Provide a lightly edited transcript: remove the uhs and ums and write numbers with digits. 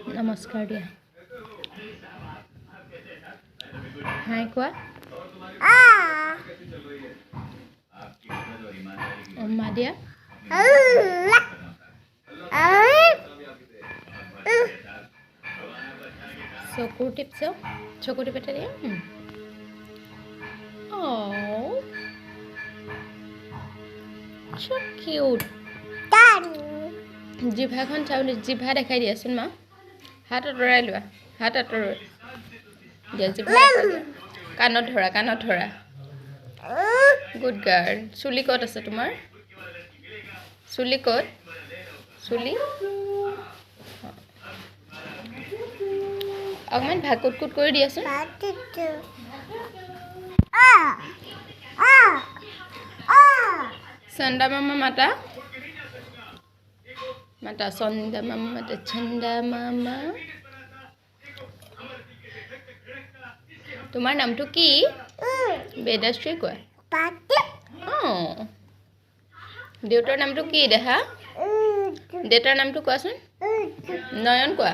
নমস্কাৰ দিয়া হাই কোৱা অম্মা দিয়া চকুৰ টিপছ চকু টিপেটা দিয়া Oh, so cute. জিভাখন চাওঁ জিভা দেখাই দিয়াচোন মা হাত আঁতৰাই লোৱা হাত আঁতৰোৱা দিয়া জিভা কাণত ধৰা গুড গাৰ্ল চুলি ক'ত আছে তোমাৰ চুলি ক'ত চুলি অকণমান ভাকুট কুট কৰি দিয়াচোন চন্দা মামা মাতা চন্দা মামা মাতা চন্দা মামা তোমাৰ নামটো কি বেদাশ্ৰী কোৱা দেউতাৰ নামটো কি দেহা দেউতাৰ নামটো কোৱাচোন নয়ন কোৱা